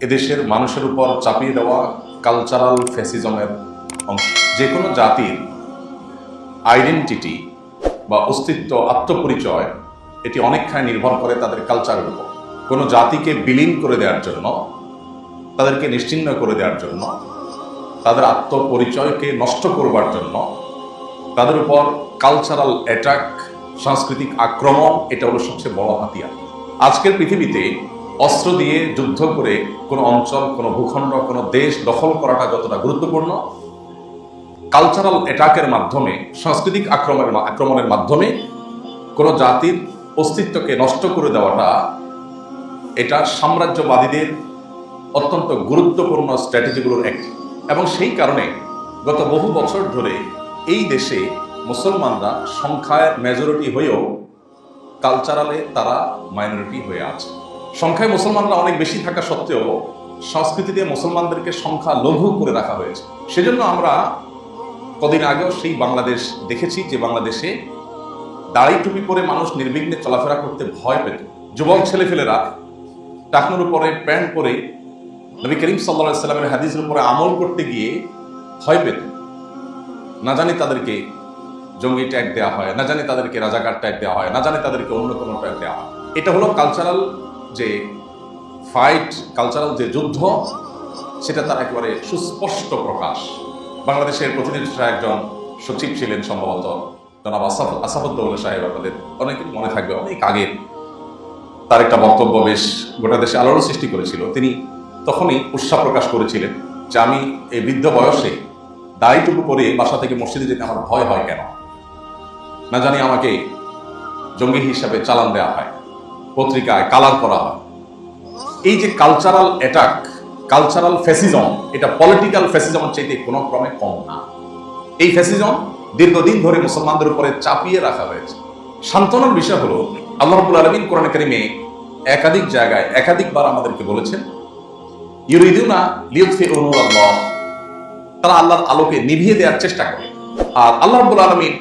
এদেশের মানুষের উপর চাপিয়ে দেওয়া কালচারাল ফ্যাসিজমের অংশ। যে কোনো জাতির আইডেন্টিটি বা অস্তিত্ব, আত্মপরিচয় এটি অনেকখানি নির্ভর করে তাদের কালচারের উপর। কোনো জাতিকে বিলীন করে দেওয়ার জন্য, তাদেরকে নিশ্চিহ্ন করে দেওয়ার জন্য, তাদের আত্মপরিচয়কে নষ্ট করবার জন্য তাদের উপর কালচারাল অ্যাটাক, সাংস্কৃতিক আক্রমণ, এটা হলো সবচেয়ে বড় হাতিয়ার। আজকের পৃথিবীতে অস্ত্র দিয়ে যুদ্ধ করে কোনো অঞ্চল, কোনো ভূখণ্ড, কোনো দেশ দখল করাটা যতটা গুরুত্বপূর্ণ, কালচারাল অ্যাটাকের মাধ্যমে, সাংস্কৃতিক আক্রমণের মাধ্যমে কোনো জাতির অস্তিত্বকে নষ্ট করে দেওয়াটা, এটা সাম্রাজ্যবাদীদের অত্যন্ত গুরুত্বপূর্ণ স্ট্র্যাটেজিগুলোর একটি। এবং সেই কারণে গত বহু বছর ধরে এই দেশে মুসলমানরা সংখ্যায় মেজরিটি হয়েও কালচারালে তারা মাইনরিটি হয়ে আছে। সংখ্যায় মুসলমানরা অনেক বেশি থাকা সত্ত্বেও সংস্কৃতিতে মুসলমানদেরকে সংখ্যা লঘু করে রাখা হয়েছে। সেজন্য আমরা কদিন আগেও সেই বাংলাদেশ দেখেছি, যে বাংলাদেশে দাড়ি টুপি পরে মানুষ নির্বিঘ্নে চলাফেরা করতে ভয় পেত। যুবক ছেলেফেলেরা টাকনুর উপরে প্যান্ট পরে নবী করিম সাল্লাল্লাহু আলাইহি সাল্লামের হাদিসের উপরে আমল করতে গিয়ে ভয় পেত। না জানি তাদেরকে জঙ্গি ট্যাগ দেওয়া হয়, না জানি তাদেরকে রাজাকার ট্যাগ দেওয়া হয়, না জানি তাদেরকে অন্য কোনো ট্যাগ দেওয়া হয়। এটা হলো কালচারাল যে ফাইট, কালচারাল যে যুদ্ধ, সেটা তার একেবারে সুস্পষ্ট প্রকাশ। বাংলাদেশের প্রতিনিধিরা একজন সচিব ছিলেন সম্ভবত, জনাব আসাফুদ্দৌলা সাহেব, আপনাদের অনেকের মনে থাকবে, অনেক আগে তার একটা বক্তব্য বেশ গোটা দেশে আলোড়ন সৃষ্টি করেছিল। তিনি তখনই উৎসাহ প্রকাশ করেছিলেন যে আমি এই বৃদ্ধ বয়সে দাড়িটুকু পরে বাসা থেকে মসজিদে যেতে আমার ভয় হয় কেন, না জানি আমাকে জঙ্গি হিসাবে চালান দেওয়া হয়, পত্রিকায় কালার করা হয়। এই যে কালচারাল অ্যাটাক, কালচারাল ফ্যাসিজম, এটা পলিটিক্যাল ফ্যাসিজমের চাইতে কোনো ক্রমে কম না। এই ফ্যাসিজম দীর্ঘদিন ধরে মুসলমানদের উপরে চাপিয়ে রাখা হয়েছে। সান্ত্বনার বিষয় হলো, আল্লাহ রাব্বুল আলামিন কোরআনে কারিমে একাধিক জায়গায় একাধিকবার আমাদেরকে বলেছেন, ইউরিদুনা লিইউতফিউ নূরাল্লাহ, তারা আল্লাহর আলোকে নিভিয়ে দেওয়ার চেষ্টা করে। আর আল্লাহ রাব্বুল আলামিন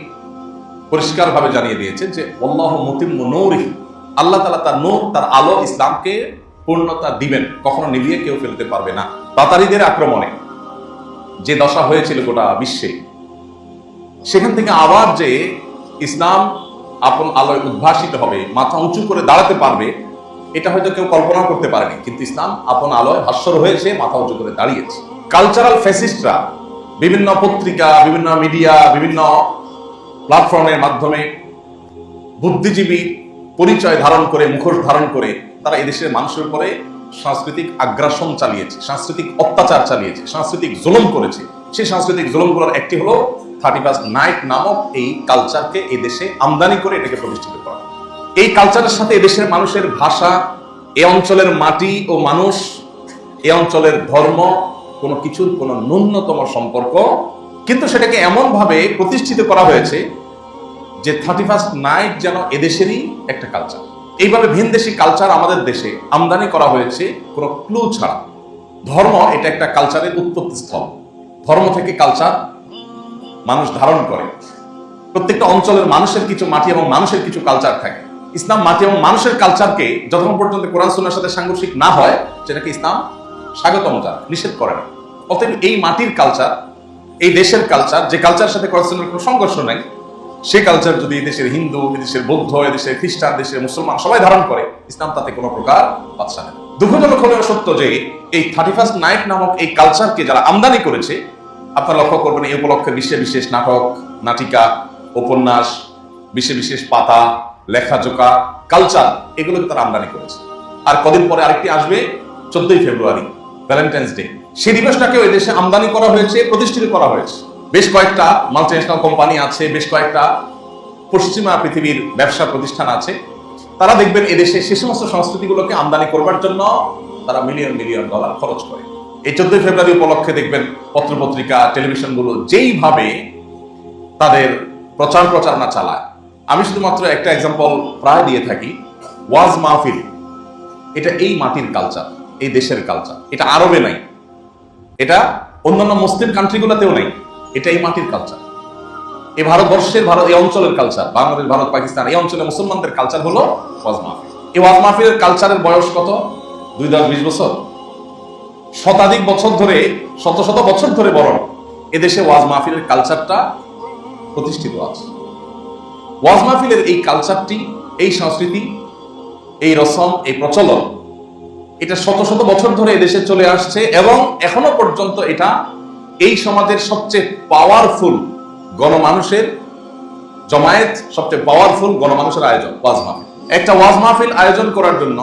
পরিষ্কারভাবে জানিয়ে দিয়েছেন যে আল্লাহু মুতিম্মু নূরিহি, আল্লাহ তাআলা তার নূর, তার আলো, ইসলামকে পূর্ণতা দিবেন, কখনো নিভিয়ে কেউ ফেলতে পারবে না। তাতারীদের আক্রমণে যে দশা হয়েছিল গোটা বিশ্বে, সেখান থেকে আবার যে ইসলাম আপন আলোয় উদ্ভাসিত হবে, মাথা উঁচু করে দাঁড়াতে পারবে, এটা হয়তো কেউ কল্পনা করতে পারেনি, কিন্তু ইসলাম আপন আলোয় ভাস্বর হয়েছে, মাথা উঁচু করে দাঁড়িয়েছে। কালচারাল ফ্যাসিস্টরা বিভিন্ন পত্রিকা, বিভিন্ন মিডিয়া, বিভিন্ন প্ল্যাটফর্মের মাধ্যমে বুদ্ধিজীবী পরিচয় ধারণ করে, মুখোশ ধারণ করে তারা এদেশের মানুষের উপরে সাংস্কৃতিক আগ্রাসন চালিয়েছে, সাংস্কৃতিক অত্যাচার চালিয়েছে, সাংস্কৃতিক জুলুম করেছে। সেই সাংস্কৃতিক জুলুমগুলোর একটি হলো 31st নাইট নামক এই কালচারকে এই দেশে আমদানি করে এটাকে প্রতিষ্ঠিত করা। এই কালচারের সাথে এদেশের মানুষের ভাষা, এ অঞ্চলের মাটি ও মানুষ, এ অঞ্চলের ধর্ম, কোনো কিছুর কোনো ন্যূনতম সম্পর্ক, কিন্তু সেটাকে এমনভাবে প্রতিষ্ঠিত করা হয়েছে যে 31st নাইট যেন এদেশেরই একটা কালচার। এইভাবে ভিনদেশি কালচার আমাদের দেশে আমদানি করা হয়েছে কোনো ক্লু ছাড়া। ধর্ম এটা একটা কালচারের উৎপত্তি স্থল। ধর্ম থেকে কালচার মানুষ ধারণ করে। প্রত্যেকটা অঞ্চলের মানুষের কিছু মাটি এবং মানুষের কিছু কালচার থাকে। ইসলাম মাটি এবং মানুষের কালচারকে যতক্ষণ পর্যন্ত কোরআন সুন্নাহর সাথে সাংঘর্ষিক না হয়, সেটাকে ইসলাম স্বাগতম জানায়, নিষেধ করে না। অতএব এই মাটির কালচার, এই দেশের কালচার, যে কালচারের সাথে কোরআন সুন্নাহর কোনো সংঘর্ষ নাই, সেই কালচার যদি দেশের হিন্দু, দেশের বৌদ্ধ, দেশের খ্রিস্টান, দেশের মুসলমান সবাই ধারণ করে, ইসলাম তাতে কোনো প্রকার বাদশা নেই। দুঃখজনক হলেও সত্য যে এই 31st নাইট নামক এই কালচারকে যারা আমদানি করেছে, আপনারা লক্ষ্য করবেন এই উপলক্ষে বিশেষ বিশেষ নাটক, নাটিকা, উপন্যাস, বিশেষ বিশেষ পাতা, লেখাজোকা, কালচার, এগুলোকে তারা আমদানি করেছে। আর কদিন পরে আরেকটি আসবে, 14ই ফেব্রুয়ারি, ভ্যালেন্টাইন্স ডে। সেই দিবসটাকেও এই দেশে আমদানি করা হয়েছে, প্রতিষ্ঠিত করা হয়েছে। বেশ কয়েকটা মাল্টিন্যাশনাল কোম্পানি আছে, বেশ কয়েকটা পশ্চিমা পৃথিবীর ব্যবসা প্রতিষ্ঠান আছে, তারা দেখবেন এদেশে সে সমস্ত সংস্কৃতিগুলোকে আমদানি করবার জন্য তারা মিলিয়ন মিলিয়ন ডলার খরচ করে। এই 14ই ফেব্রুয়ারি উপলক্ষে দেখবেন পত্রপত্রিকা, টেলিভিশনগুলো যেইভাবে তাদের প্রচারণা চালায়। আমি শুধুমাত্র একটা এক্সাম্পল প্রায় দিয়ে থাকি, ওয়াজ মাহফিল, এটা এই মাটির কালচার, এই দেশের কালচার। এটা আরবে নাই, এটা অন্যান্য মুসলিম কান্ট্রিগুলোতেও নেই, এটা এই মাটির কালচার। এই ভারতবর্ষের, এই অঞ্চলের কালচার, বাংলাদেশ, ভারত, পাকিস্তান, এই অঞ্চলের মুসলমানদের কালচার হলো ওয়াজ মাহফিল। এই ওয়াজ মাহফিলের কালচারের বয়স কত? 2-10-20 বছর। শতাধিক বছর ধরে, শত শত বছর ধরে বরং এদেশে ওয়াজ মাহফিলের কালচারটা প্রতিষ্ঠিত আছে। ওয়াজ মাহফিলের এই কালচারটি, এই সংস্কৃতি, এই রসম, এই প্রচলন, এটা শত শত বছর ধরে এদেশে চলে আসছে এবং এখনো পর্যন্ত এটা এই সমাজের সবচেয়ে পাওয়ারফুল গণমানুষের জমায়েত, সবচেয়ে পাওয়ারফুল গণমানুষের আয়োজন ওয়াজ মাহফিল। একটা ওয়াজ মাহফিল আয়োজন করার জন্য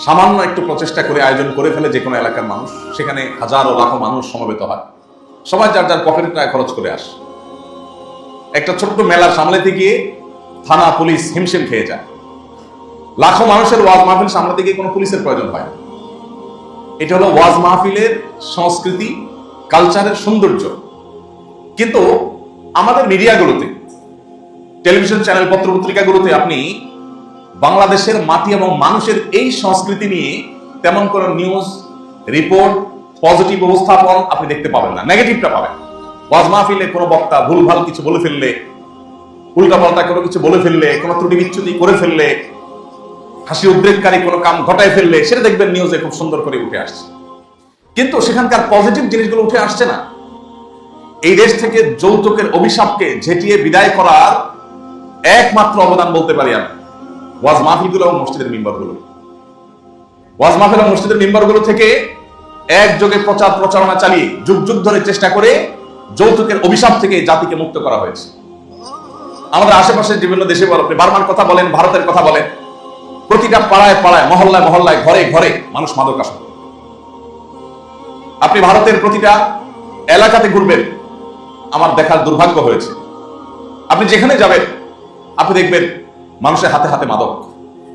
সামান্য একটু প্রচেষ্টা করে আয়োজন করে ফেলে যে কোনো এলাকার মানুষ, সেখানে হাজারো লাখো মানুষ সমবেত হয়, সবাই যার যার পকেটের টাকা খরচ করে আসে। একটা ছোট্ট মেলা সামলাতে গিয়ে থানা পুলিশ হিমশিম খেয়ে যায়। লাখো মানুষের ওয়াজ মাহফিল সামলাতে গিয়ে কোনো পুলিশের প্রয়োজন হয় না। এটা হলো ওয়াজ মাহফিলের সংস্কৃতি, কালচারের সৌন্দর্য। কিন্তু আমাদের মিডিয়াগুলোতে, টেলিভিশন চ্যানেল, পত্র পত্রিকাগুলোতে আপনি বাংলাদেশের মাটি এবং মানুষের এই সংস্কৃতি নিয়ে তেমন কোনো নিউজ রিপোর্ট, পজিটিভ উপস্থাপন আপনি দেখতে পাবেন না, নেগেটিভটা পাবেন। ওয়াজ মাহফিলে কোনো বক্তা ভুলভাল কিছু বলে ফেললে, উল্টাপাল্টা কোনো কিছু বলে ফেললে, কোনো ত্রুটি বিচ্যুতি করে ফেললে, হাসি উদ্রেককারী কোনো কাম ঘটায় ফেললে, সেটা দেখবেন নিউজে খুব সুন্দর করে উঠে আসছে। কিন্তু সেখানকার পজিটিভ জিনিসগুলো উঠে আসছে না। এই দেশ থেকে যৌতুকের অভিশাপকে ঝেঁটিয়ে বিদায় করার একমাত্র অবদান বলতে পারি আমি ওয়াজ মাহফিলগুলো এবং মসজিদের মিম্বরগুলো। ওয়াজ মাহফিল এবং মসজিদের মিম্বরগুলো থেকে একযোগে প্রচার প্রচারণা চালিয়ে যুগ যুগ ধরে চেষ্টা করে যৌতুকের অভিশাপ থেকে জাতিকে মুক্ত করা হয়েছে। আমাদের আশেপাশের বিভিন্ন দেশে বলেন, আপনি বার্মার কথা বলেন, ভারতের কথা বলেন, প্রতিটা পাড়ায় পাড়ায়, মহল্লায় মহল্লায়, ঘরে ঘরে মানুষ মাদকাসক্ত। আপনি ভারতের প্রতিটা এলাকাতে ঘুরবেন, আমার দেখার দুর্ভাগ্য হয়েছে। আপনি যেখানে যাবেন আপনি দেখবেন মানুষের হাতে হাতে মাদক,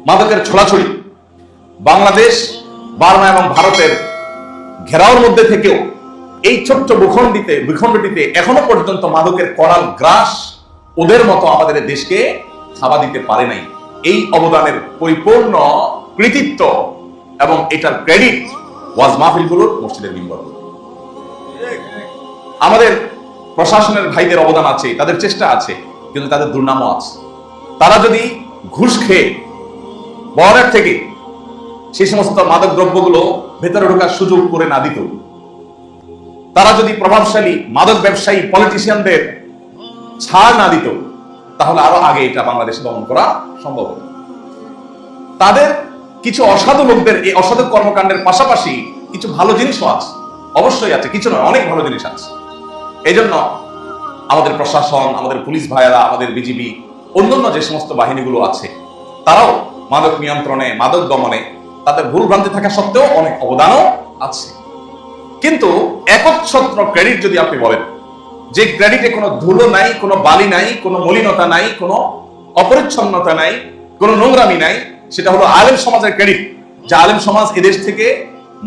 মাদকের ছোড়াছড়ি। বাংলাদেশ, বার্মা এবং ভারতের ঘেরাওর মধ্যে থেকেও এই ছোট্ট ভূখণ্ডটিতে এখনো পর্যন্ত মাদকের করাল গ্রাস ওদের মতো আমাদের দেশকে থাবা দিতে পারে নাই। এই অবদানের পরিপূর্ণ কৃতিত্ব এবং এটার ক্রেডিট ওয়াজ মাহফিলগুলোর, মসজিদের মিম্বরগুলো। আমাদের প্রশাসনের ভাইদের অবদান আছে, তাদের চেষ্টা আছে, কিন্তু তাদের দুর্নামও আছে। তারা যদি ঘুষ খেয়ে বহরের থেকে সেই সমস্ত মাদক দ্রব্যগুলো ভেতরে ঢোকার সুযোগ করে না দিত, তারা যদি প্রভাবশালী মাদক ব্যবসায়ী পলিটিশিয়ানদের ছাড় না দিত, তাহলে আরো আগে এটা বাংলাদেশে দমন করা সম্ভব হতো। তাদের কিছু অসাধু লোকদের এই অসাধু কর্মকাণ্ডের পাশাপাশি কিছু ভালো জিনিসও আছে, অবশ্যই আছে, কিছু নয়, অনেক ভালো জিনিস আছে। এই জন্য আমাদের প্রশাসন, আমাদের পুলিশ ভাইয়েরা, আমাদের বিজিবি, অন্যান্য যে সমস্ত বাহিনীগুলো আছে, তারাও মাদক নিয়ন্ত্রণে, মাদক দমনে তাদের ভুল ভ্রান্তি থাকা সত্ত্বেও অনেক অবদানও আছে। কিন্তু একচ্ছত্র ক্রেডিট যদি আপনি বলেন, যে ক্রেডিটে কোনো ধুলো নাই, কোনো বালি নাই, কোনো মলিনতা নাই, কোনো অপরিচ্ছন্নতা নাই, কোনো নোংরামি নাই, সেটা হলো আলেম সমাজের ক্রেডিট। যে আলেম সমাজ এদেশ থেকে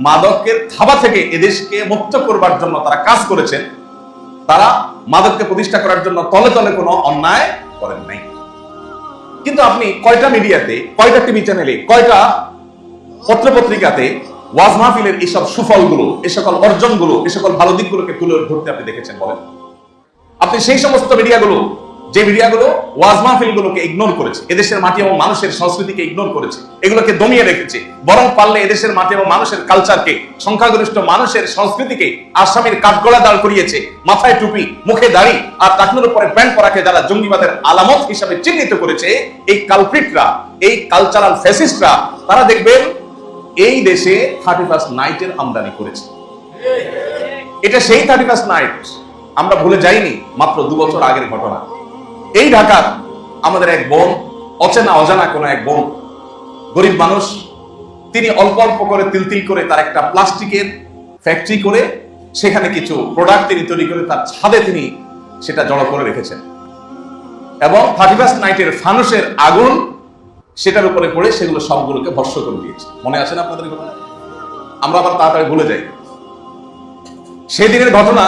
মাদকের থাবা থেকে এদেশকে মুক্ত করবার জন্য তারা কাজ করেছেন, তারা মাদককে প্রতিষ্ঠা করার জন্য তলে তলে কোনো অন্যায় করেন নাই। কিন্তু আপনি কয়টা মিডিয়াতে, কয়টা টিভি চ্যানেলে, কয়টা পত্রপত্রিকাতে ওয়াজ মাহফিলের এইসব সুফলগুলো, এই সকল অর্জনগুলো, এই সকল ভালো দিকগুলোকে তুলে ধরতে আপনি দেখেছেন বলেন? আপনি সেই সমস্ত মিডিয়াগুলো, যে মিডিয়াগুলো ওয়াজ মাহফিলগুলোকে ইগনোর করেছে, এদেশের মাটি এবং মানুষের সংস্কৃতিকে ইগনোর করেছে, এগুলোকে দমিয়ে রেখেছে, বরং পারলে এদেশের মাটি এবং মানুষের কালচারকে, সংখ্যাগরিষ্ঠ মানুষের সংস্কৃতিকে আসামির কাঠগড়া দাঁড় করিয়েছে, মাথায় টুপি, মুখে দাড়ি আর টাকনুর উপরে প্যান্ট পরাকে যারা জঙ্গিবাদের আলামত হিসাবে চিহ্নিত করেছে, এই কালপ্রিটরা, এই কালচারাল ফ্যাসিস্টরা, তারা দেখবেন এই দেশে 31st নাইটের আমদানি করেছে। এটা সেই 31st নাইট আমরা ভুলে যাইনি, মাত্র 2 বছর আগের ঘটনা। এই ঢাকার আমাদের এক বোন, অচেনা অজানা কোন এক বোন, গরিব মানুষ, তিনি অল্প অল্প করে তিল তিল করে তার একটা প্লাস্টিকের ফ্যাক্টরি করে সেখানে কিছু প্রোডাক্ট তিনি তৈরি করে তার ছাদে তিনি সেটা জড়ো করে রেখেছেন এবং 31st নাইটের ফানুসের আগুন সেটার উপরে পড়ে সেগুলো সবগুলোকে ভস্ম করে দিয়েছে। মনে আছে না আপনাদের ঘটনা? আমরা আবার তাড়াতাড়ি ভুলে যাই। সেদিনের ঘটনা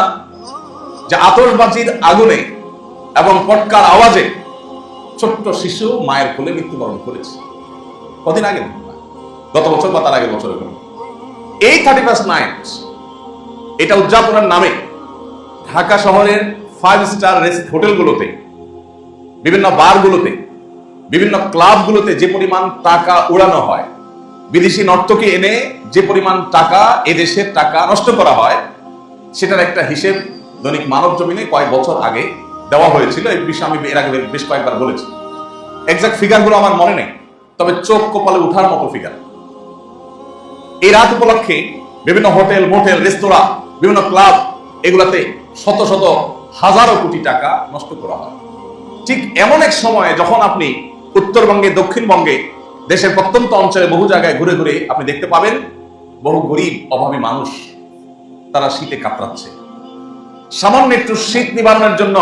যে আতশবাজির আগুনে এবং পটকার আওয়াজে ছোট্ট শিশু মায়ের কোলে মৃত্যুবরণ করেছে। কদিন আগে, গত বছর বা তার আগের বছর। এই 31st নাইট এটা উদযাপনের নামে ঢাকা শহরের 5 স্টার হোটেলগুলোতে, বিভিন্ন বারগুলোতে, বিভিন্ন ক্লাবগুলোতে যে পরিমাণ টাকা উড়ানো হয়, বিদেশি নর্তকী এনে যে পরিমাণ টাকা এদেশের টাকা নষ্ট করা হয়, সেটার একটা হিসেব দৈনিক মানব জমিনে কয়েক বছর আগে দেওয়া হয়েছিল। এই বিষয়ে আমি এর আগে বেশ কয়েকবার বলেছি। এক্সাক্ট ফিগারগুলো আমার মনে নেই, তবে চোখ কপালে উঠার মতো ফিগার। এই রাত উপলক্ষে বিভিন্ন হোটেল, মোটেল, রেস্তোরাঁ, বিভিন্ন ক্লাব, এগুলাতে শত শত হাজারো কোটি টাকা নষ্ট করা হয়। ঠিক এমন এক সময়ে যখন আপনি উত্তরবঙ্গে, দক্ষিণবঙ্গে, দেশের প্রত্যন্ত অঞ্চলে বহু জায়গায় ঘুরে ঘুরে আপনি দেখতে পাবেন বহু গরিব অভাবী মানুষ তারা শীতে কাতরাচ্ছে। সামান্য একটু শীত নিবারণের জন্য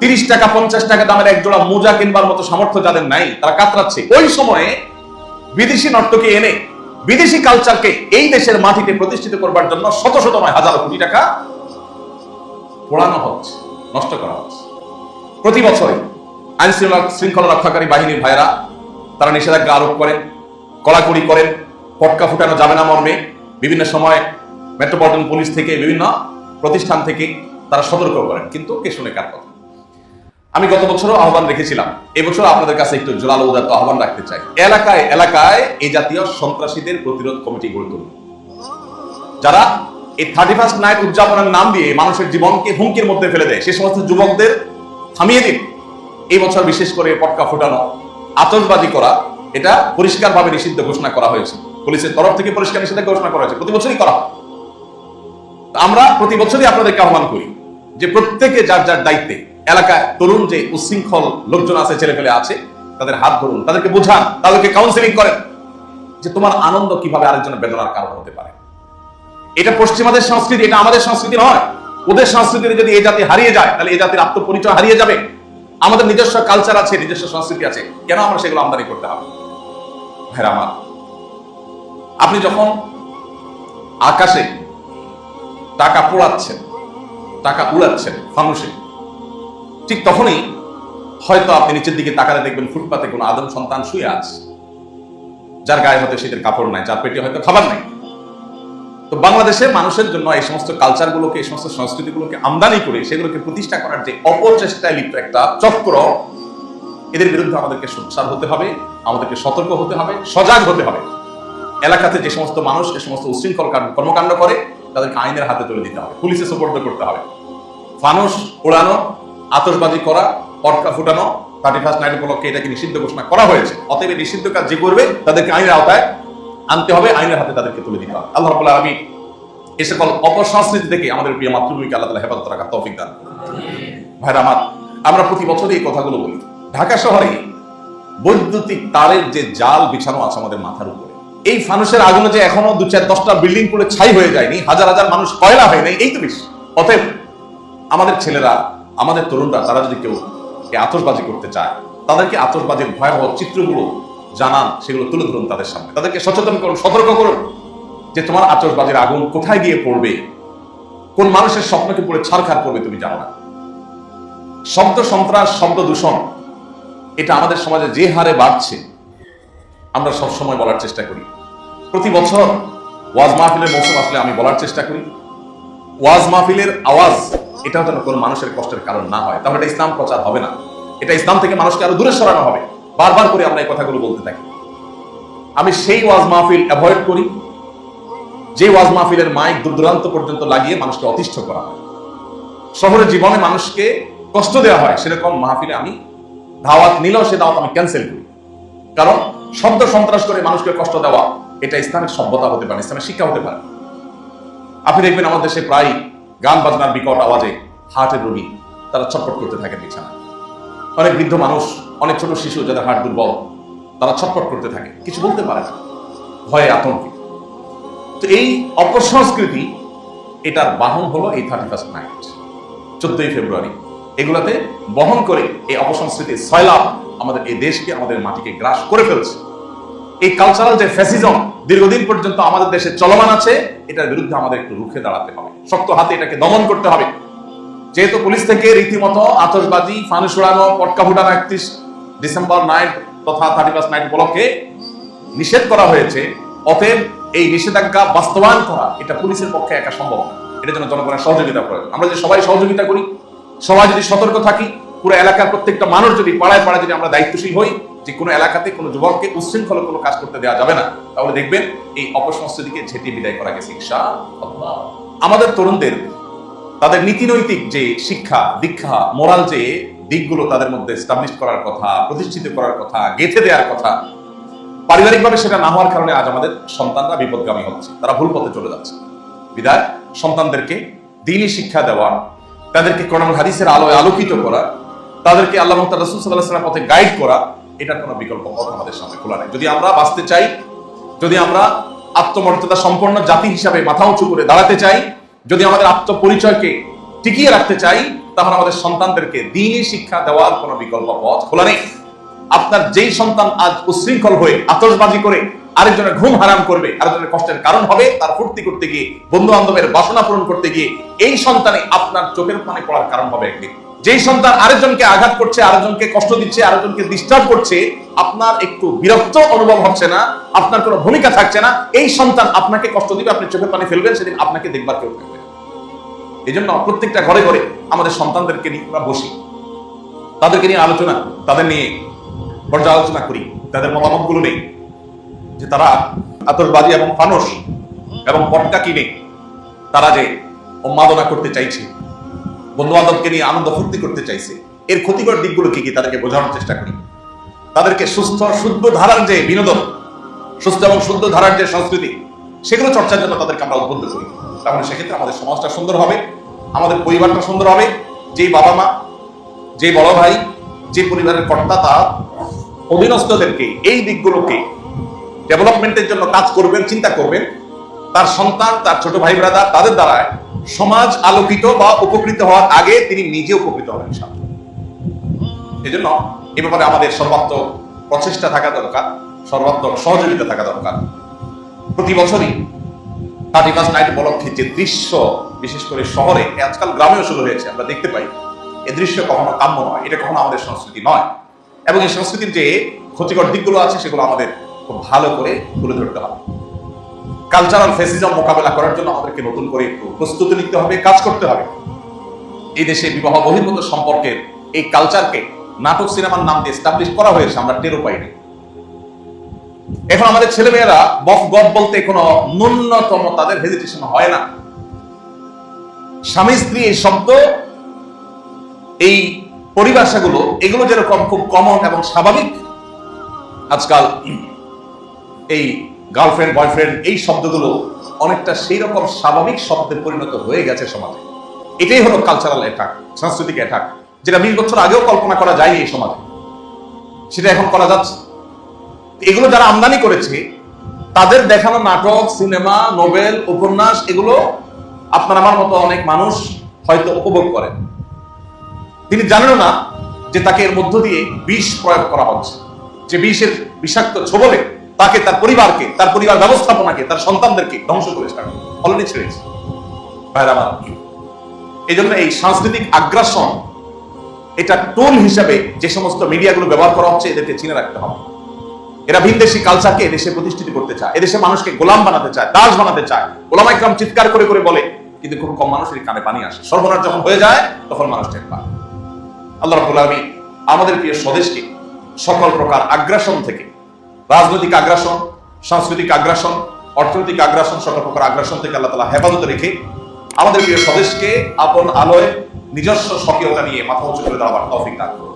30 টাকা 50 টাকা দামের এক জোড়া মোজা কিনবার মতো সামর্থ্য যাদের নাই, তারা কাতরাচ্ছে। ওই সময়ে বিদেশি নর্তকী এনে বিদেশি কালচারকে এই দেশের মাটিতে প্রতিষ্ঠিত করবার জন্য শত শত নয় হাজার কোটি টাকা পোড়ানো হচ্ছে, নষ্ট করা হচ্ছে। প্রতি বছরে আইন শৃঙ্খলা রক্ষাকারী বাহিনীর ভাইরা তারা নিষেধাজ্ঞা আরোপ করেন, কড়াকড়ি করেন, পটকা ফুটানো যাবে না মর্মে বিভিন্ন সময় মেট্রোপলিটন পুলিশ থেকে, বিভিন্ন প্রতিষ্ঠান থেকে তারা সতর্ক করেন। কিন্তু কে শুনে কার কথা? আমি গত বছরও আহ্বান রেখেছিলাম, এবছর আপনাদের কাছে একটু জোরালো উদাত্ত আহ্বান রাখতে চাই। এলাকায় এলাকায় এই জাতীয় সন্ত্রাসীদের প্রতিরোধ কমিটি গড়ে তুলুন, যারা এই 31st নাইট উদযাপনের নাম দিয়ে মানুষের জীবনকে হুমকির মধ্যে ফেলে দেয়। সে সমস্ত যুবকদের থামিয়ে দিন। এই বছর বিশেষ করে পটকা ফুটানো, আতশবাজি করা, এটা পরিষ্কারভাবে নিষিদ্ধ ঘোষণা করা হয়েছে। পুলিশের তরফ থেকে পরিষ্কার নিষেধাজ্ঞা ঘোষণা করা হয়েছে, প্রতি বছরই করা হয়। আমরা প্রতি বছরই আপনাদেরকে আহ্বান করি যে প্রত্যেকে যার যার দায়িত্বে এলাকায় তরুণ যে উচ্ছৃঙ্খল লোকজন আছে, ছেলে পেলে আছে, তাদের হাত ধরুন, তাদেরকে বোঝান, তাদেরকে কাউন্সিলিং করেন যে তোমার আনন্দ কিভাবে আরেকজনের বেদনার কারণ হতে পারে। এটা পশ্চিমাদের সংস্কৃতি, এটা আমাদের সংস্কৃতি নয়। ওদের সংস্কৃতিতে যদি এই জাতি হারিয়ে যায়, তাহলে এই জাতির আত্মপরিচয় হারিয়ে যাবে। আমাদের নিজস্ব কালচার আছে, নিজস্ব সংস্কৃতি আছে, কেন আমরা সেগুলো আমদানি করতে হবে? ভাইরা আমার, আপনি যখন আকাশে টাকা পোড়াচ্ছেন, টাকা উড়াচ্ছেন ফানুসে, ঠিক তখনই হয়তো আপনি নিচের দিকে তাকালে দেখবেন ফুটপাতে কোনো আদম সন্তান শুয়ে আছে, যার গায়ে হয়তো শীতের কাপড় নাই, যার পেটে হয়তো খাবার নাই। তো বাংলাদেশের মানুষের জন্য এই সমস্ত কালচারগুলোকে, এই সমস্ত সংস্কৃতিগুলোকে আমদানি করে সেগুলোকে প্রতিষ্ঠা করার যে অপচেষ্টায় লিপ্ত একটা চক্র, এদের বিরুদ্ধে আমাদেরকে সোচ্চার হতে হবে, আমাদেরকে সতর্ক হতে হবে, সজাগ হতে হবে। এলাকাতে যে সমস্ত মানুষ এই সমস্ত উশৃঙ্খল কর্মকাণ্ড করে তাদেরকে আইনের হাতে তুলে দিতে হবে, পুলিশে সোপর্দ করতে হবে। ফানুস ওড়ানো, আতশবাজি করা, পটকা ফুটানো 31st নাইট উপলক্ষে এটাকে নিষিদ্ধ ঘোষণা করা হয়েছে। অতএব নিষিদ্ধ কাজ যে করবে তাদেরকে আইনের আওতায় আনতে হবে, আইনের হাতে তাদেরকে তুলে দিতে হবে। আল্লাহ রাব্বুল আলামিন এই সকল অপসংস্কৃতি থেকে আমাদের প্রিয় মাতৃভূমিকে আল্লাহ তাআলা হেফাজত রাখার তৌফিক দান করুন। ভাইরা আমার, আমরা প্রতি বছরই এই কথাগুলো বলি। ঢাকা শহরে বৈদ্যুতিক তারের যে জাল বিছানো আছে আমাদের মাথার উপরে, এই ফানুসের আগুনে যে এখনো 2-4-10টা বিল্ডিং পুড়ে ছাই হয়ে যায়নি, হাজার হাজার মানুষ কয়লা হয় নাই, এই তো বেশি। অতএব আমাদের ছেলেরা, আমাদের তরুণরা, তারা যদি কেউ আতশবাজি করতে চায়, তাদেরকে আতশবাজির ভয়াবহ চিত্রগুলো জানান, সেগুলো তুলে ধরুন তাদের সামনে, তাদেরকে সচেতন করুন, সতর্ক করুন যে তোমার আতশবাজির আগুন কোথায় গিয়ে পড়বে, কোন মানুষের স্বপ্নকে পুড়ে ছারখার করবে তুমি জানো না। শব্দ সন্ত্রাস, শব্দ দূষণ, এটা আমাদের সমাজে যে হারে বাড়ছে আমরা সবসময় বলার চেষ্টা করি। প্রতি বছর ওয়াজ মাহফিলের মৌসুম আসলে আমি বলার চেষ্টা করি, ওয়াজ মাহফিলের আওয়াজ এটাও যেন কোনো মানুষের কষ্টের কারণ না হয়, তাহলে এটা ইসলাম প্রচার হবে না, এটা ইসলাম থেকে মানুষকে আরো দূরে সরানো হবে। বারবার করে আমরা এই কথাগুলো বলতে থাকি। আমি সেই ওয়াজ মাহফিল অ্যাভয়েড করি যে ওয়াজ মাহফিলের মাইক দূর দূরান্ত পর্যন্ত লাগিয়ে মানুষকে অতিষ্ঠ করা হয়, শহরের জীবনে মানুষকে কষ্ট দেওয়া হয়, সেরকম মাহফিলে আমি দাওয়াত নিলেও সে দাওয়াত আমি ক্যান্সেল করি। কারণ শব্দ সন্ত্রাস করে মানুষকে কষ্ট দেওয়া এটা ইসলামের সভ্যতা হতে পারে, ইসলামের শিক্ষা হতে পারে। আপনি দেখবেন আমাদের দেশে প্রায় গান বাজনার বিকট আওয়াজে হার্টের রোগী তারা ছটফট করতে থাকে বিছানায়। অনেক বৃদ্ধ মানুষ, অনেক ছোট শিশু যাদের হার্ট দুর্বল, তারা ছটফট করতে থাকে, কিছু বলতে পারে না, ভয়ে আতঙ্কে। তো এই অপসংস্কৃতি, এটার বাহন হলো এই 31st নাইট, 14ই ফেব্রুয়ারি। এগুলাতে বহন করে এই অপসংস্কৃতির সয়লাভ আমাদের এই দেশকে, আমাদের মাটিকে গ্রাস করে ফেলছে। এই কালচারাল যে ফ্যাসিজম দীর্ঘদিন পর্যন্ত আমাদের দেশে চলমান আছে, এটার বিরুদ্ধে আমাদের একটু রুখে দাঁড়াতে হবে, শক্ত হাতে এটাকে দমন করতে হবে। যেহেতু পুলিশ থেকে রীতিমতো আতশবাজি, ফানুস উড়ানো, পটকা ফুটানো 31 ডিসেম্বর নাইট তথা 31st নাইট উপলক্ষে নিষেধ করা হয়েছে, অতএব এই নিষেধাজ্ঞা বাস্তবায়ন করা এটা পুলিশের পক্ষে একা সম্ভব না, এটার জন্য জনগণের সহযোগিতা প্রয়োজন। আমরা যে সবাই সহযোগিতা করি, সবাই যদি সতর্ক থাকি, পুরো এলাকার প্রত্যেকটা মানুষ যদি পাড়ায় পাড়ায় যদি আমরা দায়িত্বশীল হই, যে কোনো এলাকাতে কোনো যুবককে উচ্ছৃঙ্খল কোনো কাজ করতে দেওয়া যাবে না, তাহলে দেখবেন এই অপসংস্কৃতিকে ঝেঁটিয়ে বিদায় করা গেছে ইনশাআল্লাহ। আমাদের তরুণদের তাদের নীতিনৈতিক যে শিক্ষা দীক্ষা মোরাল যে দিকগুলো তাদের মধ্যে এস্টাবলিশ করার কথা, প্রতিষ্ঠিত করার কথা, গেঁথে দেওয়ার কথা, পারিবারিকভাবে সেটা না হওয়ার কারণে আজ আমাদের সন্তানরা বিপদগামী হচ্ছে, তারা ভুল পথে চলে যাচ্ছে। বিদায় সন্তানদেরকে দ্বীনি শিক্ষা দেওয়া, তাদেরকে কোরআন হাদিসের আলোয় আলোকিত করা, তাদেরকে আল্লাহ রাসূল সাল্লাল্লাহু আলাইহি ওয়াসাল্লামের পথে গাইড করা, এটার কোনো বিকল্প পথ আমাদের সামনে খোলা নেই। যদি আমরা বাঁচতে চাই, যদি আমরা আত্মমর্যাদা সম্পন্ন জাতি হিসাবে মাথা উঁচু করে দাঁড়াতে চাই, যদি আমাদের আত্মপরিচয়কে টিকিয়ে রাখতে চাই, তাহলে আমাদের সন্তানদেরকে দ্বীনি শিক্ষা দেওয়ার কোনো বিকল্প পথ খোলা নেই। আপনার যেই সন্তান আজ উচ্ছৃঙ্খল হয়ে আতশবাজি করে আরেকজনের ঘুম হারাম করবে, আরেকজনের কষ্টের কারণ হবে, তার ফুর্তি করতে গিয়ে, বন্ধু বান্ধবের বাসনা পূরণ করতে গিয়ে, এই সন্তানই আপনার চোখের পানি পড়ার কারণ হবে একদিন। যেই সন্তান আরেকজনকে আঘাত করছে, আরেকজনকে কষ্ট দিচ্ছে, আরেকজনকে ডিস্টার্ব করছে, আপনার একটু বিরক্ত অনুভব হচ্ছে না, আপনার কোনো ভূমিকা থাকছে না, এই সন্তান আপনাকে কষ্ট দিবে, আপনি চোখের পানি ফেলবেন, সেদিন আপনাকে দেখবার কেউ থাকবে না। এই জন্য প্রত্যেকটা ঘরে ঘরে আমাদের সন্তানদেরকে নিয়ে আমরা বসি, তাদেরকে নিয়ে আলোচনা, তাদের নিয়ে পর্যালোচনা করি, তাদের মতামতগুলো নেই যে তারা আতশবাজি এবং ফানুস এবং পটকা কিনে তারা যে উন্মাদনা করতে চাইছে, বন্ধু বান্ধবকে নিয়ে আনন্দ ফুর্তি করতে চাইছে, এর ক্ষতিকর দিকগুলো কি কি তাদেরকে বোঝানোর চেষ্টা করি। তাদেরকে সুস্থ শুদ্ধ ধারার যে বিনোদন, সুস্থ এবং শুদ্ধ ধারার যে সংস্কৃতি, সেগুলো চর্চার জন্য তাদেরকে আমরা উদ্বুদ্ধ করি। তাহলে সেক্ষেত্রে আমাদের সমাজটা সুন্দর হবে, আমাদের পরিবারটা সুন্দর হবে। যেই বাবা মা, যে বড় ভাই, যে পরিবারের কর্তা, তার অধীনস্থদেরকে এই দিকগুলোকে ডেভেলপমেন্টের জন্য কাজ করবেন, চিন্তা করবেন, তার সন্তান, তার ছোট ভাই ব্রাদার, তাদের দ্বারায় সমাজ আলোকিত বা উপকৃত হওয়ার আগে তিনি নিজে উপকৃত হবেন। এই জন্য এ ব্যাপারে আমাদের সর্বাত্মক প্রচেষ্টা থাকা দরকার, সর্বাত্মক সহযোগিতা থাকা দরকার। প্রতি বছরই 31 নাইট উপলক্ষে যে দৃশ্য, বিশেষ করে শহরে, আজকাল গ্রামেও শুরু হয়েছে, আমরা দেখতে পাই, এ দৃশ্য কখনো কাম্য নয়, এটা কখনো আমাদের সংস্কৃতি নয়। এবং এই সংস্কৃতির যে ক্ষতিকর দিকগুলো আছে সেগুলো আমাদের খুব ভালো করে তুলে ধরতে হবে। কালচারাল ফ্যাসিজম মোকাবেলা করার জন্য আমাদেরকে নতুন করে একটু প্রস্তুতি নিতে হবে, কাজ করতে হবে। এই দেশে বিবাহ বহির্ভূত সম্পর্কের এই কালচারকে নাটক সিনেমার নাম দিয়ে এস্টাবলিশ করা হয়েছে, আমরা টেরও পাইনি। এখন আমাদের ছেলেমেয়েরা বফ গপ বলতে কোনো ন্যূনতম তাদের হেজিটেশন হয় না। স্বামী স্ত্রী এই শব্দ, এই পরিভাষাগুলো, এগুলো যেরকম খুব কমন এবং স্বাভাবিক, আজকাল এই গার্লফ্রেন্ড বয়ফ্রেন্ড এই শব্দগুলো অনেকটা সেই রকম স্বাভাবিক শব্দে পরিণত হয়ে গেছে সমাজে। এটাই হলো কালচারাল অ্যাটাক, সাংস্কৃতিক অ্যাটাক, যেটা 20 বছর আগেও কল্পনা করা যায়নি এই সমাজে, সেটা এখন করা যাচ্ছে। এগুলো যারা আমদানি করেছে, তাদের দেখানো নাটক, সিনেমা, নোবেল, উপন্যাস, এগুলো আপনার আমার মতো অনেক মানুষ হয়তো উপভোগ করেন। তিনি জানেন না যে তাকে এর মধ্য দিয়ে বিষ প্রয়োগ করা হচ্ছে, যে বিষের বিষাক্ত ছোবলে তাকে, তার পরিবারকে, তার পরিবার ব্যবস্থাপনাকে, তার সন্তানদেরকে ধ্বংস করে অলরেডি ছেড়েছে। এই জন্য এই সাংস্কৃতিক আগ্রাসন, এটা টোল হিসাবে যে সমস্ত মিডিয়াগুলো ব্যবহার করা হচ্ছে, এদেরকে চিনে রাখতে হবে। এরা ভিনদেশী কালচারকে এদেশে প্রতিষ্ঠিত করতে চায়, এদেশে মানুষকে গোলাম বানাতে চায়, দাস বানাতে চায়। ওলামা ইকরাম চিৎকার করে করে বলে, কিন্তু খুব কম মানুষের কানে পানি আসে। সর্বনাশ যখন হয়ে যায় তখন মানুষ টের পায়। আল্লাহ রাব্বুল আলামিন আমাদের প্রিয় স্বদেশকে সকল প্রকার আগ্রাসন থেকে, রাজনৈতিক আগ্রাসন, সাংস্কৃতিক আগ্রাসন, অর্থনৈতিক আগ্রাসন, সকল প্রকার আগ্রাসন থেকে আল্লাহ তাআলা হেফাজতে রেখে আমাদের প্রিয় স্বদেশকে আপন আলোয় নিজস্ব স্বকীয়তা নিয়ে মাথা উঁচু করে দাঁড়াবার তৌফিক দান করুন।